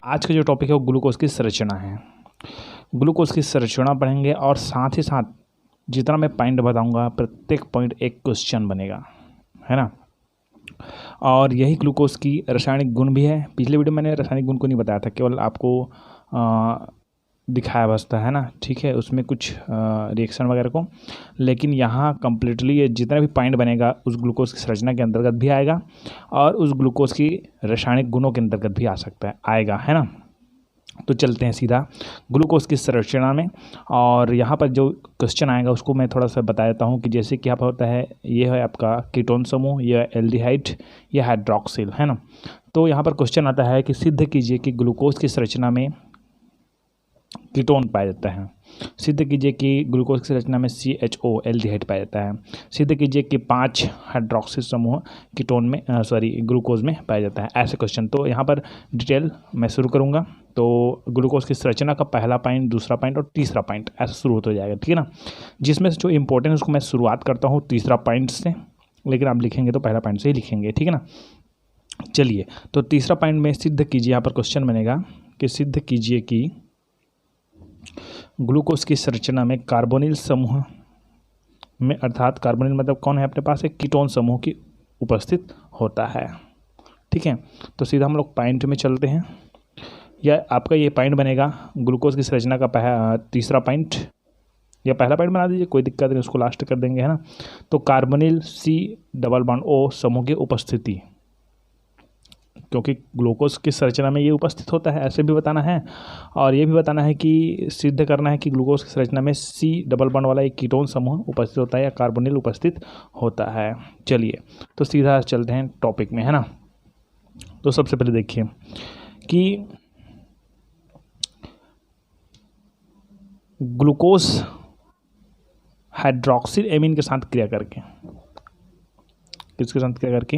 आज का जो टॉपिक है वो ग्लूकोज की संरचना है। ग्लूकोज की संरचना पढ़ेंगे और साथ ही साथ जितना मैं पॉइंट बताऊंगा प्रत्येक पॉइंट एक क्वेश्चन बनेगा, है ना। और यही ग्लूकोज की रासायनिक गुण भी है। पिछले वीडियो मैंने रासायनिक गुण को नहीं बताया था, केवल आपको दिखाया बसता है ना, ठीक है। उसमें कुछ रिएक्शन वगैरह को, लेकिन यहाँ कम्प्लीटली ये जितना भी पॉइंट बनेगा उस ग्लूकोज की संरचना के अंतर्गत भी आएगा और उस ग्लूकोज की रासायनिक गुणों के अंतर्गत भी आ सकता है, आएगा, है ना। तो चलते हैं सीधा ग्लूकोज की संरचना में। और यहाँ पर जो क्वेश्चन आएगा उसको मैं थोड़ा सा बता देता हूँ कि जैसे कि यहाँ पर होता है, ये है आपका कीटोन समूह, यह एल्डिहाइड, यह हाइड्रोक्सिल, है ना। तो यहाँ पर क्वेश्चन आता है कि सिद्ध कीजिए कि ग्लूकोज की संरचना में कीटोन पाया जाता है। सिद्ध कीजिए कि ग्लूकोज की संरचना में CHO एल्डिहाइड पाया जाता है। सिद्ध कीजिए कि 5 हाइड्रोक्सिल समूह कीटोन में ग्लूकोज में पाया जाता है। ऐसे क्वेश्चन तो यहाँ पर डिटेल मैं शुरू करूँगा। तो ग्लूकोज की संरचना का पहला पॉइंट, दूसरा पॉइंट और तीसरा पॉइंट ऐसा शुरू होता जाएगा, ठीक है ना। जिसमें से जो इंपॉर्टेंट उसको मैं शुरुआत करता हूँ तीसरा पॉइंट से, लेकिन आप लिखेंगे तो पहला पॉइंट से ही लिखेंगे, ठीक है ना। चलिए, तो तीसरा पॉइंट में सिद्ध कीजिए, यहाँ पर क्वेश्चन बनेगा कि सिद्ध कीजिए कि ग्लूकोज की संरचना में कार्बोनिल समूह में, अर्थात कार्बोनिल मतलब कौन है अपने पास, एक कीटोन समूह की उपस्थित होता है, ठीक है। तो सीधा हम लोग पॉइंट में चलते हैं। या आपका ये पॉइंट बनेगा ग्लूकोज की संरचना का तीसरा पॉइंट, या पहला पॉइंट बना दीजिए, कोई दिक्कत नहीं, उसको लास्ट कर देंगे, है ना। तो कार्बोनिल C+O समूह की उपस्थिति, क्योंकि ग्लूकोज की संरचना में ये उपस्थित होता है, ऐसे भी बताना है। और ये भी बताना है कि सिद्ध करना है कि ग्लूकोज की संरचना में C वाला एक कीटोन समूह उपस्थित होता है या कार्बोनिल उपस्थित होता है। चलिए, तो सीधा चलते हैं टॉपिक में, है ना। तो सबसे पहले देखिए कि ग्लूकोज हाइड्रोक्सिल एमीन के साथ क्रिया करके, किसके साथ क्रिया करके,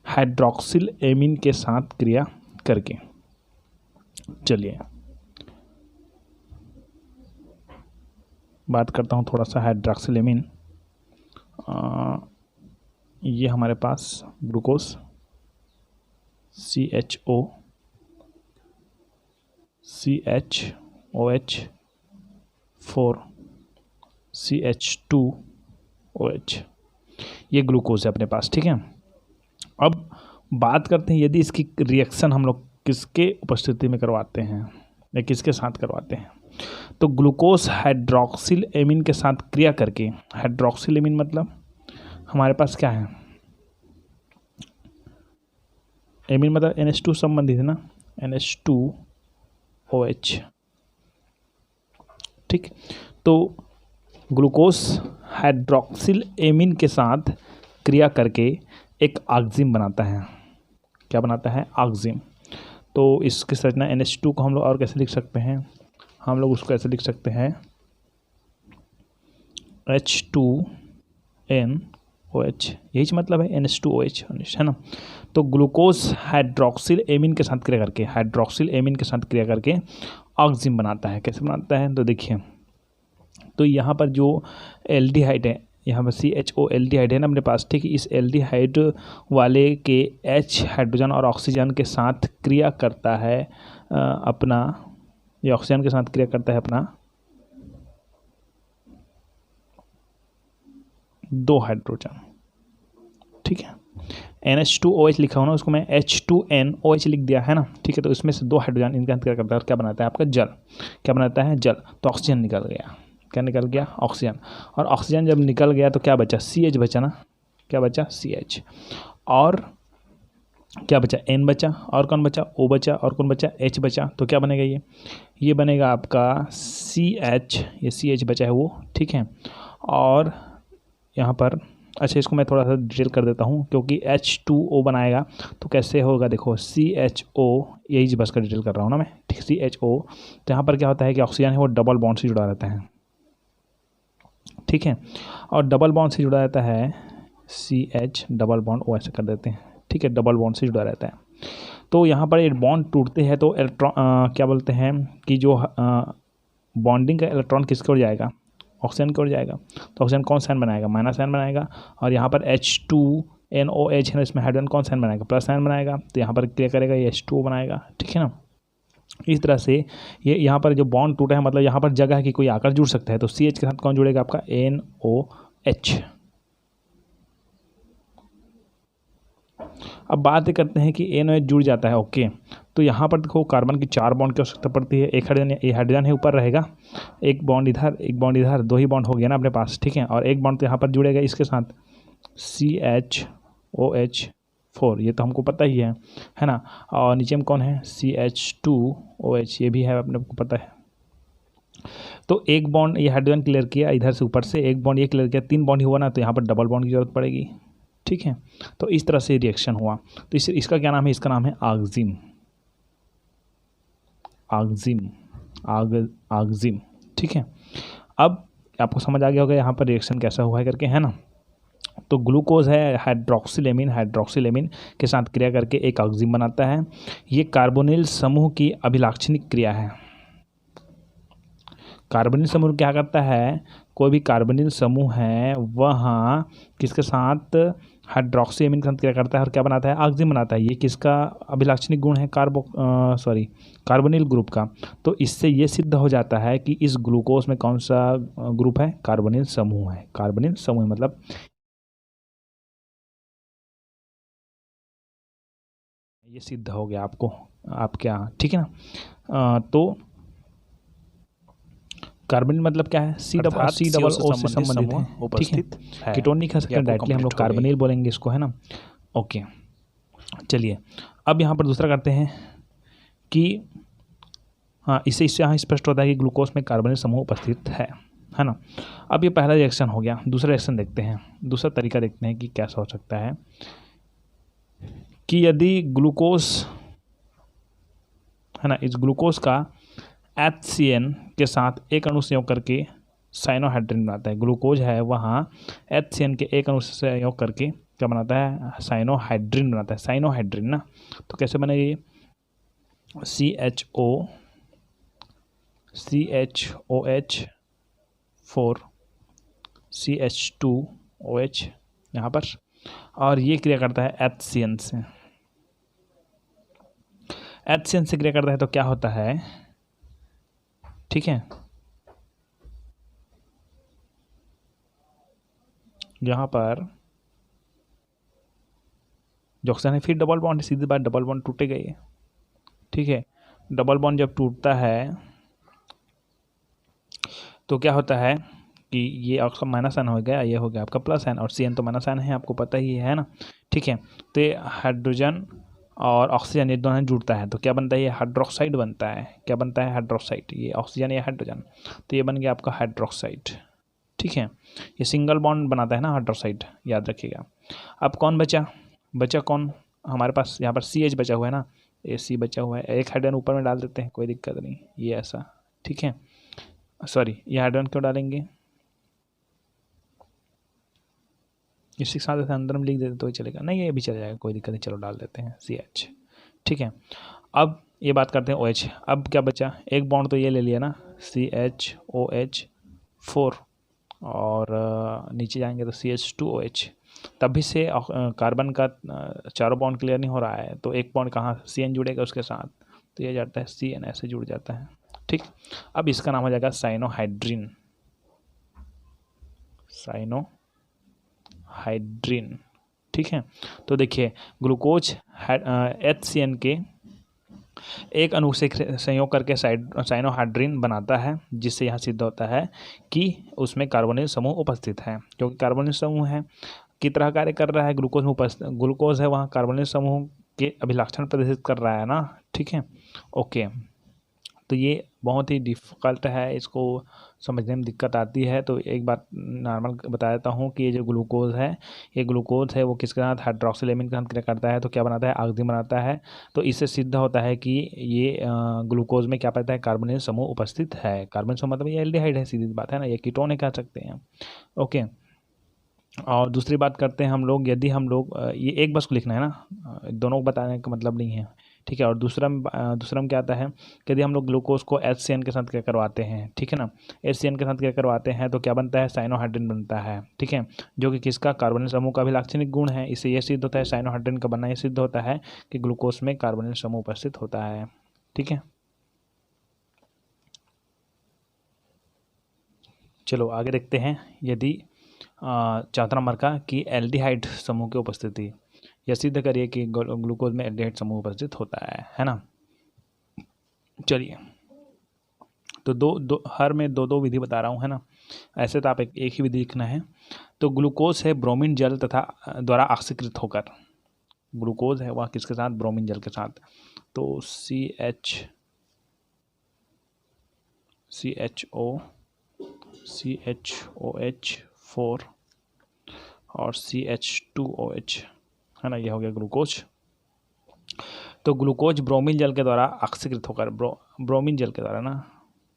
हाइड्रोक्सिल एमीन के साथ क्रिया करके। चलिए बात करता हूँ थोड़ा सा हाइड्रोक्सिल एमीन। ये हमारे पास ग्लूकोज CHO CHOH 4 CH2OH, ये ग्लूकोज है अपने पास, ठीक है। अब बात करते हैं यदि इसकी रिएक्शन हम लोग किसके उपस्थिति में करवाते हैं या किसके साथ करवाते हैं, तो ग्लूकोज हाइड्रोक्सिल एमीन के साथ क्रिया करके, हाइड्रोक्सिल एमीन मतलब हमारे पास क्या है, एमीन मतलब NH2 संबंधित है ना, NH2OH, ठीक। तो ग्लूकोज हाइड्रोक्सिल एमीन के साथ क्रिया करके एक ऑक्जिम बनाता है। क्या बनाता है, ऑक्जिम। तो इसकी संरचना NH2 को हम लोग और कैसे लिख सकते हैं, हम लोग उसको ऐसे लिख सकते हैं H2NOH, यही मतलब है NH2OH, है ना। तो ग्लूकोज हाइड्रोक्सिल एमीन के साथ क्रिया करके, हाइड्रोक्सिल एमीन के साथ क्रिया करके ऑक्जिम बनाता है। कैसे बनाता है, तो देखिए, तो यहाँ पर जो एल्डिहाइड है, यहाँ पर CHO एल्डिहाइड है ना अपने पास, ठीक है। इस एल्डिहाइड वाले के H हाइड्रोजन और ऑक्सीजन के साथ क्रिया करता है अपना, ये ऑक्सीजन के साथ क्रिया करता है अपना 2 हाइड्रोजन, ठीक है। NH2OH लिखा हो ना, उसको मैं H2NOH लिख दिया, है ना, ठीक है। तो इसमें से 2 हाइड्रोजन इनका क्रिया करता है और क्या बनाता है आपका जल, क्या बनाता है, जल। तो ऑक्सीजन निकल गया, क्या निकल गया, ऑक्सीजन। और ऑक्सीजन जब निकल गया तो क्या बचा, CH बचा ना, क्या बचा, CH। और क्या बचा, N बचा, और कौन बचा, O बचा, और कौन बचा, H बचा। तो क्या बनेगा, ये बनेगा आपका CH, ये CH बचा है वो, ठीक है। और यहाँ पर अच्छा, इसको मैं थोड़ा सा डिटेल कर देता हूँ, क्योंकि H2O बनाएगा तो कैसे होगा, देखो CHO, यही बस का डिटेल कर रहा हूँ ना मैं, ठीक, CHO। तो यहाँ पर क्या होता है कि ऑक्सीजन है वो डबल बॉन्ड से जुड़ा रहता है, ठीक है। और डबल बॉन्ड से जुड़ा रहता है CH डबल बॉन्ड O, ऐसे कर देते हैं, ठीक है, डबल बॉन्ड से जुड़ा रहता है। तो यहाँ पर एक बॉन्ड टूटते हैं तो इलेक्ट्रॉन क्या बोलते हैं कि जो बॉन्डिंग का इलेक्ट्रॉन किसकी ओर जाएगा, ऑक्सीजन की ओर जाएगा। तो ऑक्सीजन कौन साइन बनाएगा, माइनस साइन बनाएगा। और यहाँ पर H2NOH है ना, इसमें हाइड्रोजन कौन साइन बनाएगा, प्लस साइन बनाएगा। तो यहाँ पर क्रिया करेगा, ये H2O बनाएगा, ठीक है ना। इस तरह से ये यहाँ पर जो बॉन्ड टूटा है मतलब यहाँ पर जगह है कि कोई आकर जुड़ सकता है, तो CH के साथ कौन जुड़ेगा आपका NOH। अब बात करते हैं कि NOH जुड़ जाता है, ओके, तो यहाँ पर देखो कार्बन की 4 बॉन्ड की आवश्यकता पड़ती है। एक हाइड्रोजन है ऊपर रहेगा, एक बॉन्ड इधर एक बॉन्ड इधर, 2 ही बॉन्ड हो गया ना अपने पास, ठीक है, और एक बॉन्ड तो यहाँ पर जुड़ेगा इसके साथ CHOH4, ये तो हमको पता ही है ना। और नीचे में कौन है CH2OH, ये भी है अपने को पता है। तो एक बॉन्ड ये हाइड्रोजन क्लियर किया इधर से ऊपर से, एक बॉन्ड ये क्लियर किया, 3 बॉन्ड ही हुआ ना, तो यहाँ पर डबल बॉन्ड की जरूरत पड़ेगी, ठीक है। तो इस तरह से रिएक्शन हुआ। तो इसका क्या नाम है, इसका नाम है आगजिम, ठीक है। अब आपको समझ आ गया होगा यहाँ पर रिएक्शन कैसा हुआ है करके, है ना। तो ग्लूकोज है हाइड्रोक्सिलेमिन के साथ क्रिया करके एक ऑक्सीजन बनाता है। ये कार्बोनिल समूह की अभिलाक्षणिक क्रिया है। कार्बोनिल समूह क्या करता है, कोई भी कार्बोनिल समूह है वहाँ किसके साथ, हाइड्रोक्सीएमिन के साथ क्रिया करता है और क्या बनाता है, ऑक्सीजन बनाता है। ये किसका अभिलाक्षणिक गुण है, कार्बोनिल ग्रुप का। तो इससे ये सिद्ध हो जाता है कि इस ग्लूकोज में कौन सा ग्रुप है, कार्बोनिल समूह है। कार्बोनिल समूह मतलब ये सिद्ध हो गया आपके यहाँ, ठीक है ना। तो कार्बोनिल मतलब क्या है, C डबल O से संबंधित है, उपस्थित है। कीटोन नहीं खा सकते डायरेक्टली, हम लोग कार्बोनिल बोलेंगे इसको, है ना। ओके, चलिए अब यहाँ पर दूसरा करते हैं कि हाँ, इससे यहाँ स्पष्ट होता है कि ग्लूकोज में कार्बोनिल समूह उपस्थित है ना। अब ये पहला रिएक्शन हो गया। दूसरा रिएक्शन देखते हैं, दूसरा तरीका देखते हैं कि कैसा हो सकता है कि यदि ग्लूकोज है ना, इस ग्लूकोज का HCN के साथ एक अणु संयोग करके साइनोहाइड्रिन बनाता है। ग्लूकोज है वहाँ HCN के एक अणु से संयोग करके क्या बनाता है, साइनोहाइड्रिन बनाता है। साइनोहाइड्रिन ना, तो कैसे बनेगी, CHOH4 CH2OH यहाँ पर, और ये क्रिया करता है HCN से। HCN से क्रिया करता है तो क्या होता है, ठीक है, यहाँ पर जो ऑक्सीजन है फिर डबल बॉन्ड, सीधी बात डबल बॉन्ड टूटेगा ये, ठीक है। डबल बॉन्ड जब टूटता है तो क्या होता है कि ये आपका माइनस एन हो गया, ये हो गया आपका प्लस एन, और CN तो माइनस एन है, आपको पता ही है ना, ठीक है। तो ये हाइड्रोजन और ऑक्सीजन ये दोनों जुड़ता है तो क्या बनता है, ये हाइड्रोक्साइड बनता है। क्या बनता है, हाइड्रोक्साइड। ये ऑक्सीजन, ये हाइड्रोजन, तो ये बन गया आपका हाइड्रोक्साइड, ठीक है। ये सिंगल बॉन्ड बनाता है ना हाइड्रोक्साइड, याद रखिएगा। अब कौन बचा कौन हमारे पास, यहाँ पर CH बचा हुआ है ना, ये C बचा हुआ है। एक हाइड्रोजन ऊपर में डाल देते हैं, कोई दिक्कत नहीं, ये ऐसा, ठीक है। सॉरी, ये हाइड्रोजन क्यों डालेंगे, इसी के साथ अंदर में लिख देते तो ही चलेगा, नहीं ये भी चल जाएगा, कोई दिक्कत नहीं, चलो डाल देते हैं CH, ठीक है। अब ये बात करते हैं OH। अब क्या बचा, एक बॉन्ड तो ये ले लिया ना CHOH4, और नीचे जाएंगे तो CH2OH। तभी से कार्बन का चारों बॉन्ड क्लियर नहीं हो रहा है, तो एक बॉन्ड कहाँ CN जुड़ेगा उसके साथ, तो ये जाता है CN, ऐसे जुड़ जाता है, ठीक। अब इसका नाम हो जाएगा साइनोहाइड्रिन, ठीक है। तो देखिए ग्लूकोज HCN के एक अणु से संयोग करके साइनोहाइड्रिन बनाता है, जिससे यहाँ सिद्ध होता है कि उसमें कार्बोनिल समूह उपस्थित है। क्योंकि कार्बोनिल समूह है की तरह कार्य कर रहा है, ग्लूकोज में ग्लूकोज है वहाँ कार्बोनिल समूह के अभिलक्षण प्रदर्शित कर रहा है ना, ठीक है, ओके। तो ये बहुत ही डिफ़िकल्ट है, इसको समझने में दिक्कत आती है। तो एक बात नॉर्मल बता देता हूँ कि ये जो ग्लूकोज है, ये ग्लूकोज है वो किसके साथ, हाइड्रोक्सिलेमिन के साथ क्रिया करता है, तो क्या बनाता है, ऑक्सीजन बनाता है। तो इससे सिद्ध होता है कि ये ग्लूकोज में क्या पाता है, कार्बोनिल समूह उपस्थित है। कार्बोनिल समूह मतलब ये एल्डिहाइड है, सीधी बात है ना, ये कीटोन है कह सकते हैं, ओके। और दूसरी बात करते हैं हम लोग, यदि हम लोग ये एक बस को लिखना है ना, दोनों को बताने का मतलब नहीं है, ठीक है। और दूसरा में क्या आता है कि यदि हम लोग ग्लूकोज को HCN के साथ क्या करवाते हैं, ठीक है ना, HCN के साथ क्या करवाते हैं तो क्या बनता है, साइनोहाइड्रिन बनता है, ठीक है, जो कि किसका, कार्बोनिल समूह का भी लाक्षणिक गुण है। इससे यह सिद्ध होता है, साइनोहाइड्रिन का बनना ये सिद्ध होता है कि ग्लूकोज में कार्बोनिल समूह उपस्थित होता है, ठीक है। चलो आगे देखते हैं। यदि चौथा नंबर का कि एल्डिहाइड समूह की उपस्थिति, यह सिद्ध करिए कि ग्लूकोज में एल्डिहाइड समूह उपस्थित होता है ना। चलिए, तो दो हर में दो विधि बता रहा हूँ, है ना। ऐसे तो आप एक ही विधि लिखना है। तो ग्लूकोज है ब्रोमीन जल तथा द्वारा ऑक्सीकृत होकर, ग्लूकोज है वह किसके साथ, ब्रोमीन जल के साथ। तो CHOH4 और CH2OH, है ना, यह हो गया ग्लूकोज। तो ग्लूकोज ब्रोमीन जल के द्वारा ऑक्सीकृत होकर, ब्रोमीन जल के द्वारा ना,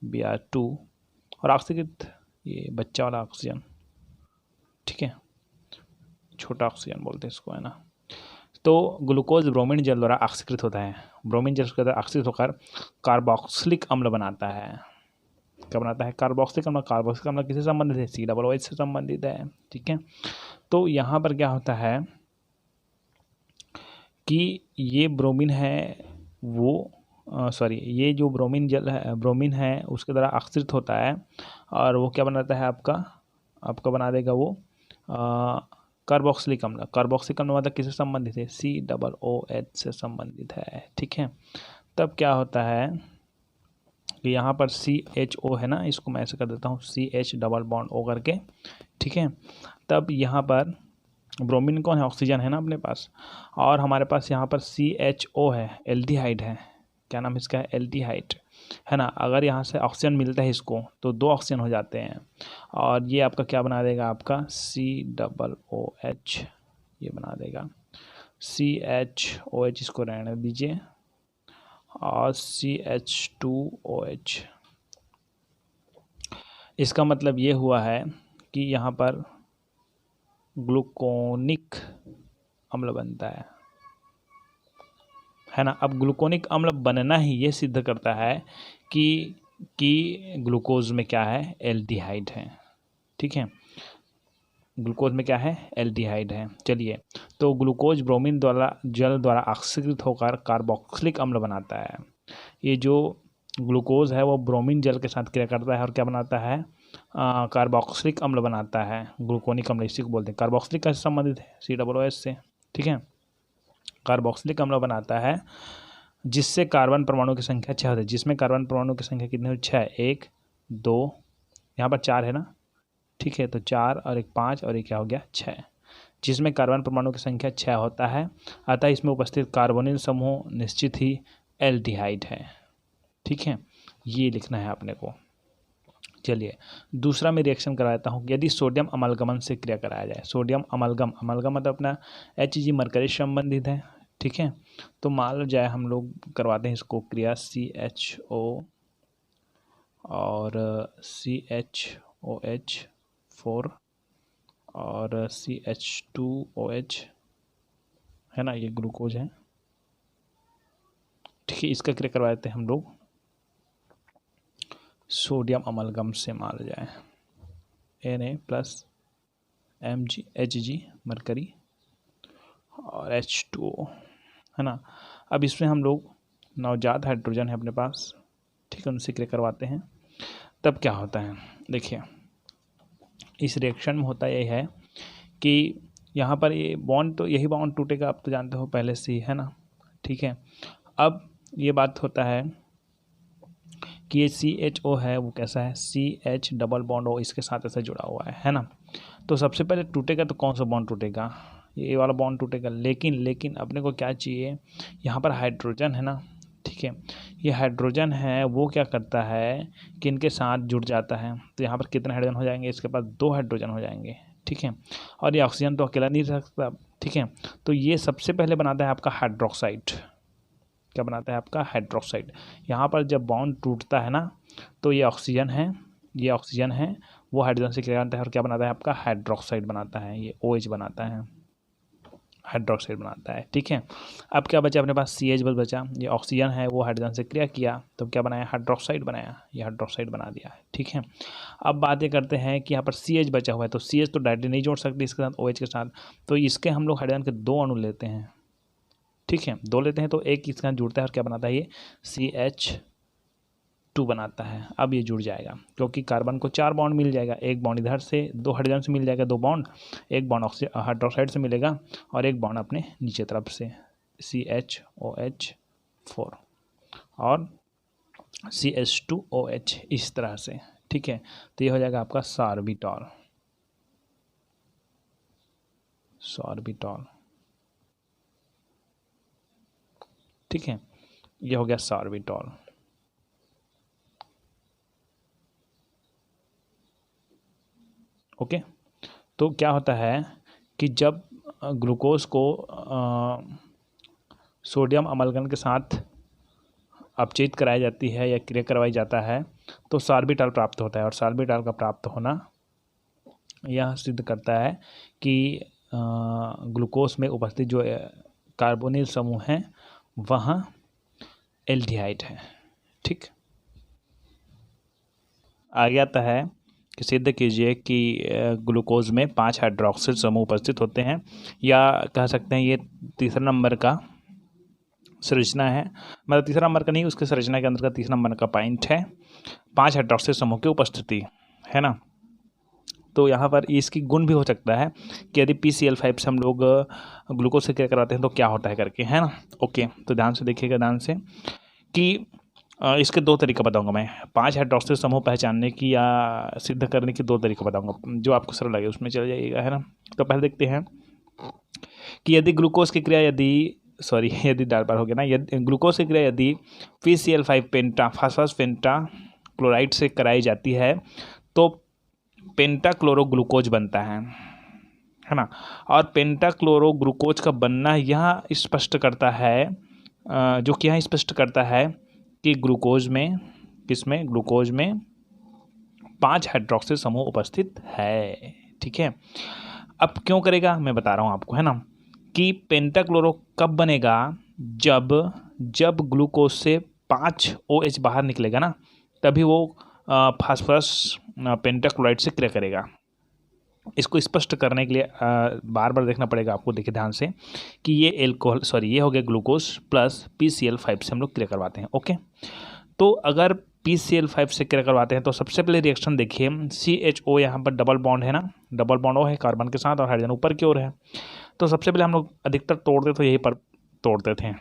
Br2, और ऑक्सीकृत ये बच्चा वाला ऑक्सीजन, ठीक है, छोटा ऑक्सीजन बोलते हैं इसको, है ना। तो ग्लूकोज ब्रोमीन जल द्वारा ऑक्सीकृत होता है, ब्रोमीन जल के द्वारा ऑक्सीकृत होकर कार्बोक्सिलिक अम्ल बनाता है। क्या बनाता है, कार्बोक्सिलिक अम्ल। कार्बोक्सिलिक अम्ल किससे संबंधित है, COOH से संबंधित है, ठीक है। तो यहाँ पर क्या होता है कि ये ब्रोमीन है वो ये जो ब्रोमीन जल है, ब्रोमीन है, उसके द्वारा ऑक्सीकृत होता है और वो क्या बनाता है, आपका बना देगा वो कार्बोक्सिलिक अम्ल। कार्बोक्सिलिक अम्ल मतलब किससे संबंधित है, COOH से संबंधित है, ठीक है। तब क्या होता है कि यहाँ पर CHO है ना, इसको मैं ऐसे कर देता हूँ, CH डबल बॉन्ड O करके, ठीक है। तब यहाँ पर ब्रोमीन कौन है, ऑक्सीजन है ना अपने पास, और हमारे पास यहाँ पर CHO है, एल्डिहाइड है। क्या नाम इसका है, एल्डिहाइड, है ना। अगर यहाँ से ऑक्सीजन मिलता है इसको तो 2 ऑक्सीजन हो जाते हैं और ये आपका क्या बना देगा, आपका COOH, ये बना देगा CHOH, इसको रहने दीजिए, और CH2OH। इसका मतलब ये हुआ है कि यहाँ पर ग्लूकोनिक अम्ल बनता है ना। अब ग्लूकोनिक अम्ल बनना ही ये सिद्ध करता है कि ग्लूकोज में क्या है, एल्डिहाइड है, ठीक है। ग्लूकोज में क्या है, एल्डिहाइड है। चलिए, तो ग्लूकोज ब्रोमीन जल द्वारा ऑक्सीकृत होकर कार्बोक्सिलिक अम्ल बनाता है। ये जो ग्लूकोज है वो ब्रोमीन जल के साथ क्रिया करता है और क्या बनाता है, कार्बोक्सिलिक अम्ल बनाता है, ग्लूकोनिक अम्ल इसी को बोलते हैं। कार्बोक्सिलिक कैसे संबंधित है, COOH से, ठीक है। कार्बोक्सिलिक अम्ल बनाता है जिससे कार्बन परमाणु की संख्या 6 होती है। जिसमें कार्बन परमाणु की संख्या कितनी हुई, 6, 1 2, यहाँ पर 4 है ना, ठीक है। तो 4 और 1 5 और 1 क्या हो गया, 6, जिसमें कार्बन परमाणु की संख्या 6 होता है। अतः इसमें उपस्थित कार्बोनिल समूह निश्चित ही एल्डिहाइड है, ठीक है। ये लिखना है अपने को। चलिए, दूसरा मैं रिएक्शन कराता हूँ। यदि सोडियम अमलगमन से क्रिया कराया जाए, सोडियम अमलगम मतलब अपना Hg मरकरी संबंधित है, ठीक है। तो मान लो जाए हम लोग करवाते हैं इसको क्रिया CHO और CHOH4 और CH2OH, है ना, ये ग्लूकोज है, ठीक है। इसका क्रिया करवाते हैं हम लोग सोडियम अमलगम से, मान जाए Na+Mg मरकरी और H2O, है ना। अब इसमें हम लोग नवजात हाइड्रोजन है अपने पास, ठीक है, उनसे क्रिया करवाते हैं। तब क्या होता है, देखिए, इस रिएक्शन में होता यही है कि यहाँ पर ये बॉन्ड, तो यही बॉन्ड टूटेगा, आप तो जानते हो पहले से ही, है ना, ठीक है। अब ये बात होता है कि ये CHO है वो कैसा है, CH डबल बॉन्ड O इसके साथ ऐसे जुड़ा हुआ है ना। तो सबसे पहले टूटेगा तो कौन सा बॉन्ड टूटेगा, ये वाला बॉन्ड टूटेगा। लेकिन अपने को क्या चाहिए, यहाँ पर हाइड्रोजन है ना, ठीक है। ये हाइड्रोजन है वो क्या करता है कि इनके साथ जुड़ जाता है। तो यहाँ पर कितने हाइड्रोजन हो जाएंगे, इसके पास 2 हाइड्रोजन हो जाएंगे, ठीक है। और ये ऑक्सीजन तो अकेला नहीं रह सकता, ठीक है। तो ये सबसे पहले बनाता है आपका हाइड्रोक्साइड। क्या बनाता है आपका, हाइड्रोक्साइड। यहाँ पर जब बॉन्ड टूटता है ना, तो ये ऑक्सीजन है वो हाइड्रोजन से क्रिया करता है और क्या बनाता है आपका, हाइड्रोक्साइड बनाता है। ये OH बनाता है, हाइड्रोक्साइड बनाता है, ठीक है। अब क्या बचा अपने पास, CH बचा। ये ऑक्सीजन है वो हाइड्रोजन से क्रिया किया तो क्या बनाया, हाइड्रोक्साइड बनाया, ये हाइड्रोक्साइड बना दिया है, ठीक है। अब बात ये करते हैं कि यहाँ पर CH बचा हुआ है, तो CH तो डायरेक्टली नहीं जोड़ सकते इसके साथ OH के साथ, तो इसके हम लोग हाइड्रोजन के 2 अणु लेते हैं, ठीक है, 2 लेते हैं। तो एक इसके साथ जुड़ता है और क्या बनाता है ये, CH 2 बनाता है। अब ये जुड़ जाएगा क्योंकि कार्बन को 4 बॉन्ड मिल जाएगा, एक बॉन्ड इधर से 2 हाइड्रोजन से मिल जाएगा 2 बॉन्ड, एक बॉन्ड हाइड्रोक्साइड से मिलेगा और एक बॉन्ड अपने नीचे तरफ से CHOH4 और CH2OH इस तरह से। ठीक है, तो ये हो जाएगा आपका सॉर्बिटॉल। ठीक है, ये हो गया सॉर्बिटॉल। ओके, तो क्या होता है कि जब ग्लूकोज को सोडियम अम्लगन के साथ अपचयित कराई जाती है या क्रिया करवाई जाता है तो सॉर्बिटॉल प्राप्त होता है, और सॉर्बिटॉल का प्राप्त होना यह सिद्ध करता है कि ग्लूकोज में उपस्थित जो कार्बोनिल समूह हैं वह एल्डिहाइड है। ठीक, आगे आता है कि सिद्ध कीजिए कि ग्लूकोज में 5 हाइड्रोक्सिल समूह उपस्थित होते हैं, या कह सकते हैं ये तीसरा नंबर का संरचना है, मतलब तीसरा नंबर का नहीं, उसके संरचना के अंदर का तीसरा नंबर का पॉइंट है 5 हाइड्रोक्सिल समूह की उपस्थिति, है ना। तो यहाँ पर इसकी गुण भी हो सकता है कि यदि PCl5 से हम लोग ग्लूकोज से क्रिया करवाते हैं तो क्या होता है करके, है ना। ओके, तो ध्यान से देखिएगा, ध्यान से कि इसके 2 तरीका बताऊंगा मैं। 5 हाइड्रोक्सिल समूह पहचानने की या सिद्ध करने की 2 तरीका बताऊंगा, जो आपको सरल लगे उसमें चले जाइएगा, है ना। तो पहले देखते हैं कि यदि ग्लूकोज की क्रिया यदि डाल बार हो गया ना, यदि ग्लूकोज की क्रिया यदि PCl5 फास्फोरस पेंटा क्लोराइड से कराई जाती है तो पेंटाक्लोरोग्लूकोज बनता है ना। और पेंटाक्लोरोग्लूकोज का बनना यह स्पष्ट करता है कि ग्लूकोज में 5 हाइड्रोक्सिल समूह उपस्थित है। ठीक है, अब क्यों करेगा मैं बता रहा हूँ आपको, है ना, कि पेंटाक्लोरो कब बनेगा, जब ग्लूकोज से 5 OH बाहर निकलेगा ना, तभी वो फास्फोरस पेंटाक्लोराइड से क्रिया करेगा। इसको स्पष्ट करने के लिए बार बार देखना पड़ेगा आपको। देखिए ध्यान से कि ये हो गया ग्लूकोज प्लस PCl5 से हम लोग क्रिया करवाते हैं। ओके, तो अगर PCl5 से क्रिया करवाते हैं तो सबसे पहले रिएक्शन देखिए, CHO यहाँ पर डबल बॉन्ड है ना, डबल बॉन्ड O है कार्बन के साथ और हाइड्रोजन ऊपर की ओर है। तो सबसे पहले हम लोग अधिकतर तोड़ते तो यहीं पर तोड़ते थे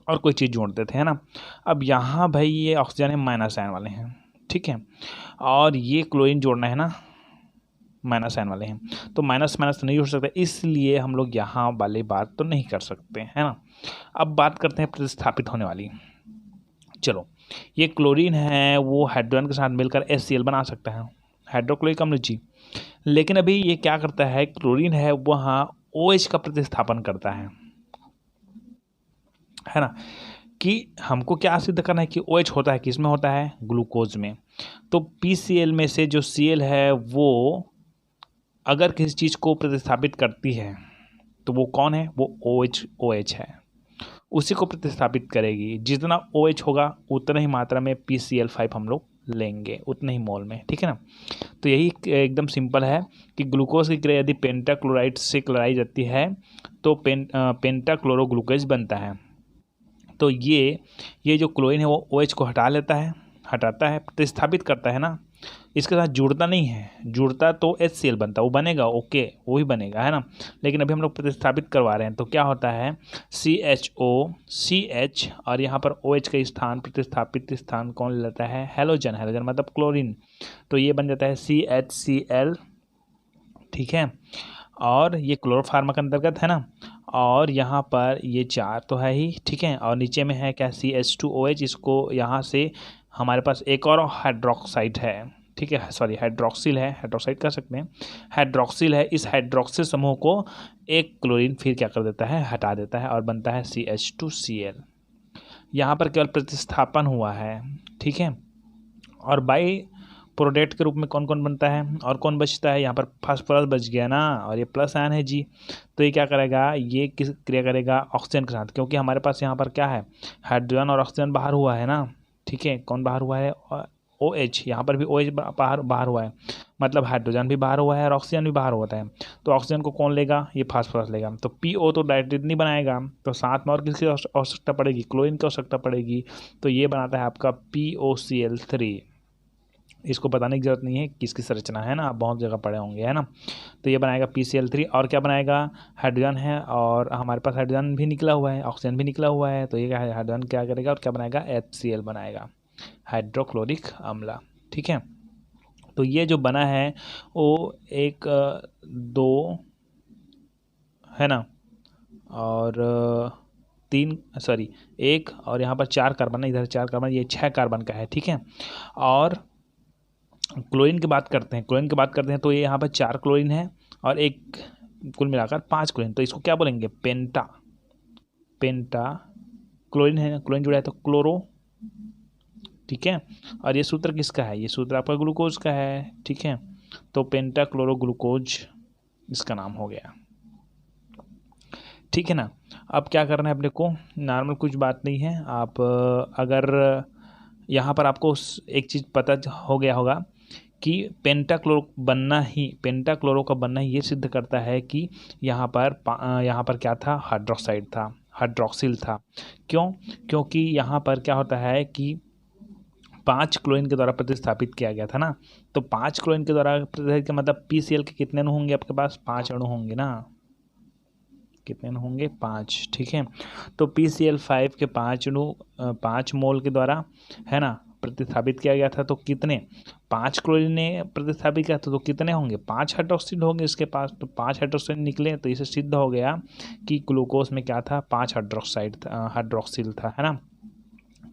और कोई चीज़ जोड़ते थे, है ना। अब यहाँ भाई ये ऑक्सीजन है, माइनस आयन वाले हैं, ठीक है, और ये क्लोरीन जोड़ना है ना, माइनस आयन वाले हैं, तो माइनस तो नहीं जोड़ सकते, इसलिए हम लोग यहाँ वाली बात तो नहीं कर सकते, है ना। अब बात करते हैं प्रतिस्थापित होने वाली। चलो, ये क्लोरीन है वो हाइड्रोजन के साथ मिलकर HCl बना सकता है, हाइड्रोक्लोरिक अम्ल जी। लेकिन अभी ये क्या करता है, क्लोरीन है वहाँ OH का प्रतिस्थापन करता है ना, कि हमको क्या सिद्ध करना है कि OH होता है किसमें होता है, ग्लूकोज में। तो PCl में से जो Cl है वो अगर किसी चीज़ को प्रतिस्थापित करती है तो वो कौन है, वो OH है, उसी को प्रतिस्थापित करेगी। जितना OH होगा उतना ही मात्रा में PCl5 हम लोग लेंगे, उतने ही मोल में, ठीक है ना। तो यही एकदम सिंपल है कि ग्लूकोज की क्रिया यदि पेंटाक्लोराइड से कराई जाती है तो पेंटाक्लोरोग्लूकोज बनता है। तो ये जो क्लोरीन है वो OH को हटाता है, प्रतिस्थापित करता है ना, इसके साथ जुड़ता नहीं है, जुड़ता तो HCl बनता, वो बनेगा, ओके, वो ही बनेगा, है ना। लेकिन अभी हम लोग प्रतिस्थापित करवा रहे हैं तो क्या होता है, CH और यहाँ पर OH का स्थान, प्रतिस्थापित स्थान कौन लेता है, हैलोजन मतलब क्लोरीन, तो ये बन जाता है CHCl, ठीक है। और ये क्लोरोफार्मा के अंतर्गत है ना, और यहाँ पर ये 4 तो है ही, ठीक है, और नीचे में है क्या, CH2OH। इसको यहाँ से हमारे पास एक और हाइड्रोक्साइड है, ठीक है, हाइड्रोक्सिल है, हाइड्रोक्साइड कह सकते हैं, हाइड्रोक्सिल है। इस हाइड्रोक्सिल समूह को एक क्लोरीन फिर क्या कर देता है, हटा देता है और बनता है CH2Cl। यहाँ पर केवल प्रतिस्थापन हुआ है, ठीक है। और बाई प्रोडक्ट के रूप में कौन कौन बनता है और कौन बचता है, यहाँ पर फास्फोरस बच गया ना, और ये प्लस आयन है जी। तो ये क्या करेगा, ये किस क्रिया करेगा, ऑक्सीजन के साथ, क्योंकि हमारे पास यहाँ पर क्या है, हाइड्रोजन और ऑक्सीजन बाहर हुआ है ना, ठीक है। कौन बाहर हुआ है, OH, यहाँ पर भी OH बाहर हुआ है, मतलब हाइड्रोजन भी बाहर हुआ है और ऑक्सीजन भी बाहर होता है। तो ऑक्सीजन को कौन लेगा? ये फास्फोरस लेगा। तो PO तो डायरेक्टली नहीं बनाएगा, तो साथ में और किसकी आवश्यकता पड़ेगी? क्लोरीन की आवश्यकता पड़ेगी। तो ये बनाता है आपका POCl3। इसको बताने की जरूरत नहीं है किसकी संरचना है ना, आप बहुत जगह पढ़े होंगे, है ना। तो ये बनाएगा PCl3 और क्या बनाएगा? हाइड्रोजन है और हमारे पास हाइड्रोजन भी निकला हुआ है, ऑक्सीजन भी निकला हुआ है, तो ये क्या है, हाइड्रोजन क्या करेगा और क्या बनाएगा? HCl बनाएगा, हाइड्रोक्लोरिक अम्ल। ठीक है, तो ये जो बना है वो एक दो है ना, और तीन, सॉरी एक, और यहाँ पर 4 कार्बन है, इधर 4 कार्बन, ये 6 कार्बन का है। ठीक है, और क्लोरीन की बात करते हैं, तो ये यहाँ पर 4 क्लोरीन है और एक, कुल मिलाकर 5 क्लोरीन। तो इसको क्या बोलेंगे? पेंटा क्लोरीन है ना, क्लोरीन जुड़ा है तो क्लोरो। ठीक है, और ये सूत्र किसका है? ये सूत्र आपका ग्लूकोज का है। ठीक है, तो पेंटा क्लोरो ग्लूकोज इसका नाम हो गया। ठीक है ना। अब क्या करना है अपने को? नॉर्मल कुछ बात नहीं है। आप अगर यहाँ पर आपको एक चीज़ पता हो गया होगा कि पेंटाक्लोरो का बनना ही ये सिद्ध करता है कि यहाँ पर क्या था? हाइड्रोक्साइड था, हाइड्रोक्सिल था। क्यों? क्योंकि यहाँ पर क्या होता है कि 5 क्लोरीन के द्वारा प्रतिस्थापित किया गया था ना। तो 5 क्लोरीन के द्वारा प्रतिस्थापित का मतलब PCl के कितने अणु होंगे आपके पास? 5 अणु होंगे ना। कितने अणु होंगे? 5। ठीक है, तो PCl5 के 5 अणु 5 मोल के द्वारा, है ना, प्रतिस्थापित किया गया था। तो कितने? 5 क्लोरीन ने प्रतिस्थापित किया था, तो कितने होंगे? 5 हाइड्रोक्सिल होंगे इसके पास। तो 5 हाइड्रोक्सिल निकले, तो इसे सिद्ध हो गया कि ग्लूकोज में क्या था? 5 हाइड्रोक्सिल था, है ना।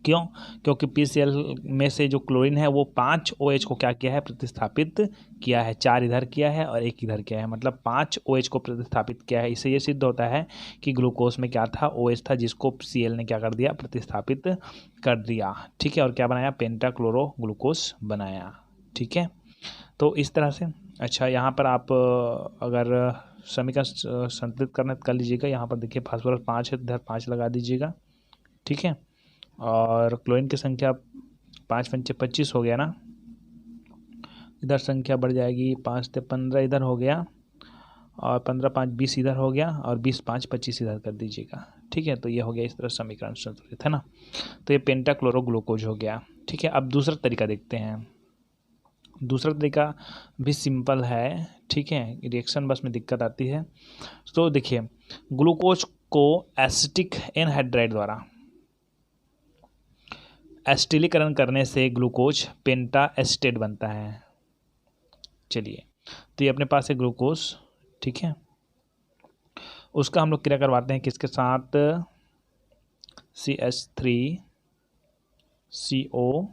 क्यों? क्योंकि PCl में से जो क्लोरीन है वो 5 OH को क्या किया है? प्रतिस्थापित किया है। 4 इधर किया है और 1 इधर किया है, मतलब 5 OH को प्रतिस्थापित किया है। इससे ये सिद्ध होता है कि ग्लूकोज में क्या था? OH था, जिसको Cl ने क्या कर दिया? प्रतिस्थापित कर दिया। ठीक है, और क्या बनाया? पेंटाक्लोरो ग्लूकोज बनाया। ठीक है, तो इस तरह से। अच्छा, यहाँ पर आप अगर समीकरण संतुलित करना कर लीजिएगा। यहाँ पर देखिए फास्फोरस 5 है, इधर 5 लगा दीजिएगा। ठीक है, और क्लोरीन की संख्या 5 पंचे 25 हो गया ना, इधर संख्या बढ़ जाएगी, 5 से 15 इधर हो गया, और 15 5 20 इधर हो गया, और 20 5 25 इधर कर दीजिएगा। ठीक है, तो ये हो गया इस तरह समीकरण संतुलित, है ना। तो ये पेंटाक्लोरोग्लूकोज हो गया। ठीक है, अब दूसरा तरीका देखते हैं। दूसरा तरीका भी सिंपल है। ठीक है, रिएक्शन बस में दिक्कत आती है। तो देखिए, ग्लूकोज को एसिटिक एनहाइड्राइड द्वारा एसिटिलीकरण करने से ग्लूकोज पेंटा एसिटेट बनता है। चलिए, तो ये अपने पास है ग्लूकोज। ठीक है, उसका हम लोग क्रिया करवाते हैं किसके साथ? CH3CO,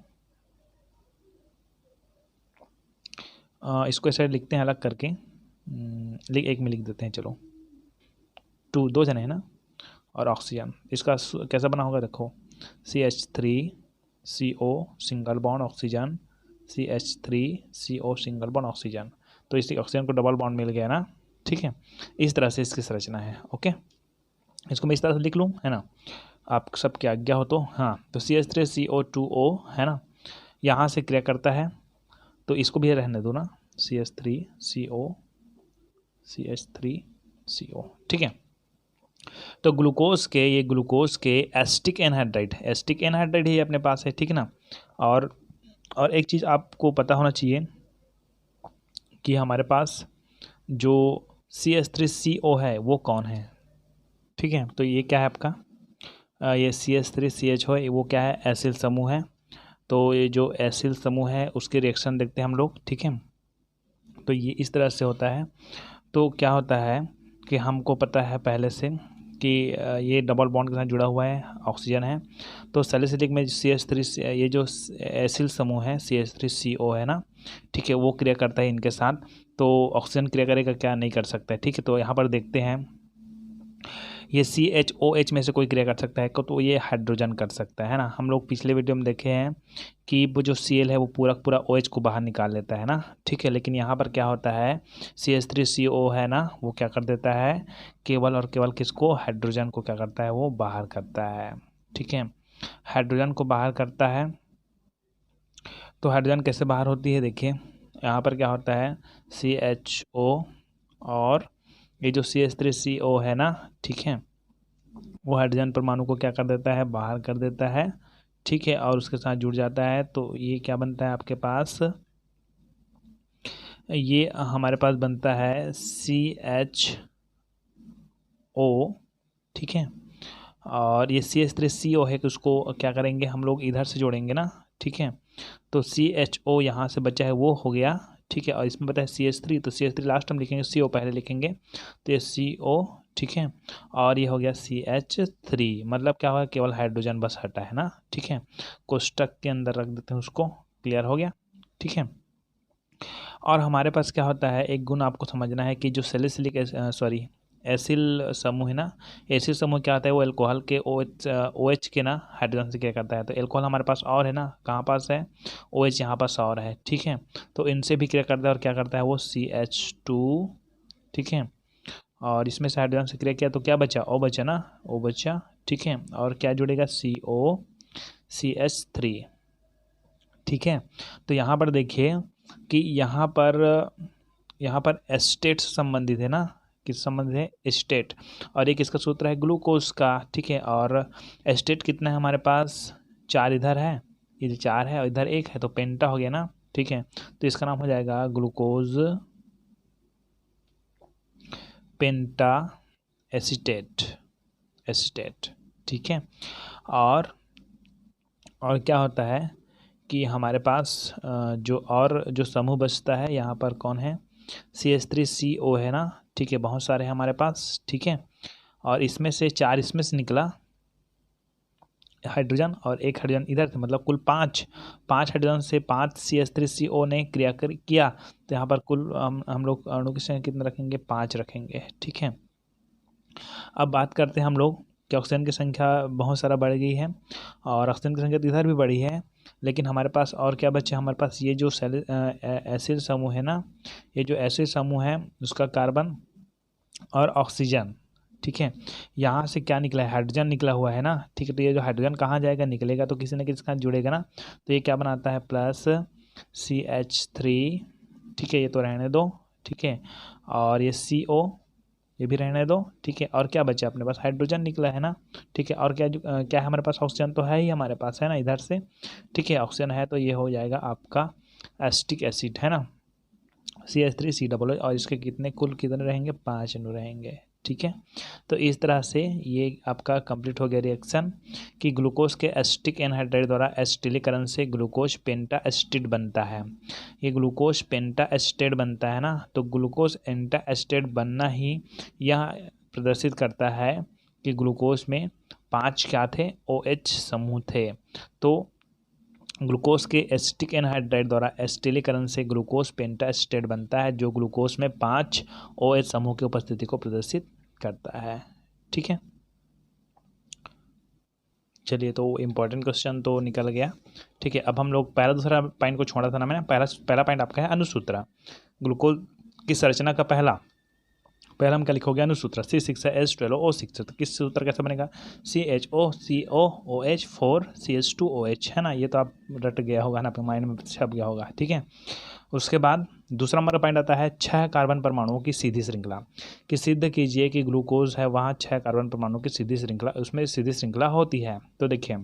इसको ऐसे लिखते हैं अलग करके, एक में लिख देते हैं, चलो। 2 जने हैं ना, और ऑक्सीजन। इसका कैसा बना होगा? देखो, CH3CO single bond oxygen, CH3CO single bond oxygen. तो इसी ऑक्सीजन को डबल बॉन्ड मिल गया ना। ठीक है, इस तरह से इसकी संरचना है। ओके, इसको मैं इस तरह से लिख लूँ, है ना, आप सबकी आज्ञा हो तो। हाँ, तो CH3CO2O है ना, यहाँ से क्रिया करता है, तो इसको भी रहने दो ना, CH3CO। ठीक है, तो ग्लूकोज के एसिटिक एनहाइड्राइड ही अपने पास है। ठीक है ना, और एक चीज़ आपको पता होना चाहिए कि हमारे पास जो CH3CO है वो कौन है। ठीक है, तो ये क्या है आपका? ये CH3CH है, वो क्या है? एसिल समूह है। तो ये जो एसिल समूह है उसके रिएक्शन देखते हैं हम लोग। ठीक है, तो ये इस तरह से होता है। तो क्या होता है कि हमको पता है पहले से कि ये डबल बॉन्ड के साथ जुड़ा हुआ है, ऑक्सीजन है। तो सैलिसिलिक में CH3, ये जो एसिल समूह है CH3CO है ना, ठीक है, वो क्रिया करता है इनके साथ। तो ऑक्सीजन क्रिया करेगा क्या? नहीं कर सकता है। ठीक है, तो यहाँ पर देखते हैं, ये CHOH में से कोई क्रिया कर सकता है तो ये हाइड्रोजन कर सकता है ना। हम लोग पिछले वीडियो में देखे हैं कि वो जो Cl है वो पूरा OH को बाहर निकाल लेता है ना। ठीक है, लेकिन यहाँ पर क्या होता है, CH3CO है ना, वो क्या कर देता है? केवल और केवल किसको? हाइड्रोजन को क्या करता है? वो बाहर करता है। ठीक है, हाइड्रोजन को बाहर करता है। तो हाइड्रोजन कैसे बाहर होती है, देखिए यहाँ पर क्या होता है CHO, और ये जो CH3CO है ना, ठीक है, वो हाइड्रोजन परमाणु को क्या कर देता है, बाहर कर देता है, ठीक है, और उसके साथ जुड़ जाता है। तो ये क्या बनता है आपके पास, ये हमारे पास बनता है CHO, ठीक है, और ये CH3CO है कि उसको क्या करेंगे हम लोग इधर से जोड़ेंगे ना, ठीक है, तो CHO यहाँ से बचा है वो हो गया, ठीक है, और इसमें बता है CH3, तो CH3 लास्ट हम लिखेंगे, CO पहले लिखेंगे, तो ये CO, ठीक है, और ये हो गया CH3, मतलब क्या होगा, केवल हाइड्रोजन बस हटा है ना, ठीक है, कोष्टक के अंदर रख देते हैं उसको, क्लियर हो गया, ठीक है। और हमारे पास क्या होता है, एक गुण आपको समझना है कि जो सैलिसिलिक एसिल समूह है ना, एसिल समूह क्या होता है, वो अल्कोहल के OH के ना हाइड्रोजन से क्या करता है, तो अल्कोहल हमारे पास और है ना, कहाँ पास है, OH यहाँ पास और है, ठीक है, तो इनसे भी क्रिया करता है और क्या करता है वो CH2, ठीक है, और इसमें से हाइड्रोजन से क्रिया किया तो क्या बचा, O बचा ना, O बचा, ठीक है, और क्या जुड़ेगा CO CH3, ठीक है। तो यहाँ पर देखिए कि यहाँ पर एस्टेट संबंधित है ना, किस संबंधित है, एस्टेट, और एक इसका सूत्र है ग्लूकोज का, ठीक है, और एस्टेट कितना है हमारे पास, 4 इधर है, इधर 4 है और इधर 1 है, तो पेंटा हो गया ना, ठीक है, तो इसका नाम हो जाएगा ग्लूकोज पेंटा एसिटेट, ठीक है। और क्या होता है कि हमारे पास जो समूह बचता है यहाँ पर कौन है, CH3CO है ना, ठीक है, बहुत सारे हैं हमारे पास, ठीक है, और इसमें से 4 इसमें से निकला हाइड्रोजन और 1 हाइड्रोजन इधर से, मतलब कुल 5 हाइड्रोजन से 5 CH3CO ने क्रिया किया, तो यहाँ पर कुल हम लोग अणु की संख्या कितने रखेंगे, 5 रखेंगे, ठीक है। अब बात करते हैं हम लोग कि ऑक्सीजन की संख्या बहुत सारा बढ़ गई है और ऑक्सीजन की संख्या तो इधर भी बढ़ी है, लेकिन हमारे पास और क्या बचे, हमारे पास ये जो एसिड समूह है ना, ये जो एसिड समूह है उसका कार्बन और ऑक्सीजन, ठीक है, यहाँ से क्या निकला है, हाइड्रोजन निकला हुआ है ना, ठीक है, तो ये जो हाइड्रोजन कहाँ जाएगा, निकलेगा तो किसी न किसी के साथ जुड़ेगा ना, तो ये क्या बनाता है प्लस CH3, ठीक है, ये तो रहने दो, ठीक है, और ये CO ये भी रहने दो, ठीक है, और क्या बचा अपने पास, हाइड्रोजन निकला है ना, ठीक है, और क्या है हमारे पास, ऑक्सीजन तो है ही हमारे पास, है ना इधर से, ठीक है, ऑक्सीजन है तो ये हो जाएगा आपका एसिटिक एसिड, है ना, CH3COO, और इसके कितने कुल कितने रहेंगे, 5 अणु रहेंगे, ठीक है। तो इस तरह से ये आपका कंप्लीट हो गया रिएक्शन कि ग्लूकोज के एसिटिक एनहाइड्राइड द्वारा एसिटिलीकरण से ग्लूकोज पेंटा एसिटेट बनता है, ये ग्लूकोज पेंटा एसिटेट बनता है ना, तो ग्लूकोज पेंटा एसिटेट बनना ही यह प्रदर्शित करता है कि ग्लूकोज में 5 क्या थे, OH समूह थे, तो ग्लूकोज के एसिटिक एनहाइड्राइड द्वारा एसिटिलीकरण से ग्लूकोज पेंटा एसिटेट बनता है, जो ग्लूकोज में 5 OH समूह की उपस्थिति को प्रदर्शित करता है, ठीक है। चलिए, तो इम्पोर्टेंट क्वेश्चन तो निकल गया, ठीक है। अब हम लोग पहला दूसरा पॉइंट को छोड़ा था ना मैंने, पहला पॉइंट आपका है अनुसूत्र, ग्लूकोज की संरचना का पहला हम क्या लिखोगे, अनुसूत्र C6H12O6, तो किस सूत्र कैसे बनेगा, CHO COOH है ना, ये तो आप रट गया होगा ना, आपके माइंड में छप गया होगा, ठीक है। उसके बाद दूसरा हमारा पॉइंट आता है 6 कार्बन परमाणुओं की सीधी श्रृंखला, कि सिद्ध कीजिए कि ग्लूकोज है वहाँ 6 कार्बन परमाणुओं की सीधी श्रृंखला, उसमें सीधी श्रृंखला होती है। तो देखिए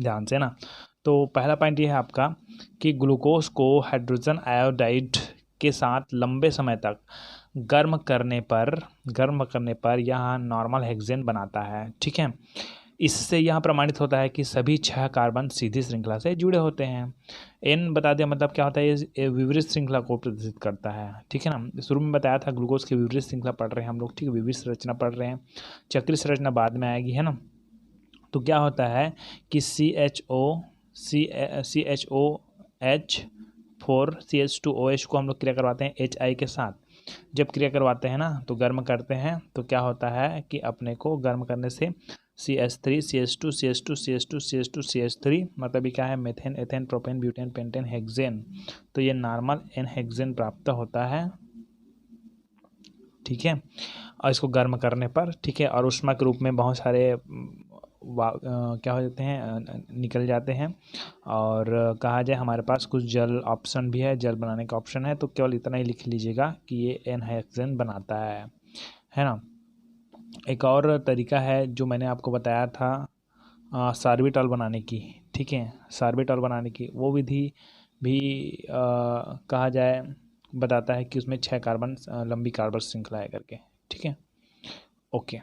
ध्यान से ना, तो पहला पॉइंट ये है आपका कि ग्लूकोज को हाइड्रोजन आयोडाइड के साथ लंबे समय तक गर्म करने पर यह नॉर्मल हेक्सेन बनाता है, ठीक है। इससे यह प्रमाणित होता है कि सभी 6 कार्बन सीधी श्रृंखला से जुड़े होते हैं। N बता दिया, मतलब क्या होता है, ये विपरीत श्रृंखला को प्रदर्शित करता है, ठीक है ना। शुरू में बताया था ग्लूकोज की विपरीत श्रृंखला पढ़ रहे हैं हम लोग, ठीक है, विपरीत संरचना पढ़ रहे हैं, चक्रीय संरचना बाद में आएगी, है ना। तो क्या होता है कि CHOH4CH2OH को हम लोग क्रिया करवाते हैं HI के साथ, जब क्रिया करवाते हैं ना तो गर्म करते हैं, तो क्या होता है कि अपने को गर्म करने से CH3 CH2 CH2 CH2 CH2 CH3, मतलब ये क्या है, methane ethane propane butane pentane hexane, तो ये नॉर्मल एन हेक्सेन प्राप्त होता है, ठीक है, और इसको गर्म करने पर, ठीक है, और ऊष्मा के रूप में बहुत सारे क्या हो जाते हैं, निकल जाते हैं। और कहा जाए हमारे पास कुछ जल ऑप्शन भी है, जल बनाने का ऑप्शन है, तो केवल इतना ही लिख लीजिएगा कि ये एन हेक्सेन बनाता है ना। एक और तरीका है जो मैंने आपको बताया था सार्बिटॉल बनाने की, ठीक है, सार्बिटॉल बनाने की वो विधि भी कहा जाए बताता है कि उसमें 6 कार्बन लंबी कार्बन श्रृंखला है करके, ठीक है। ओके।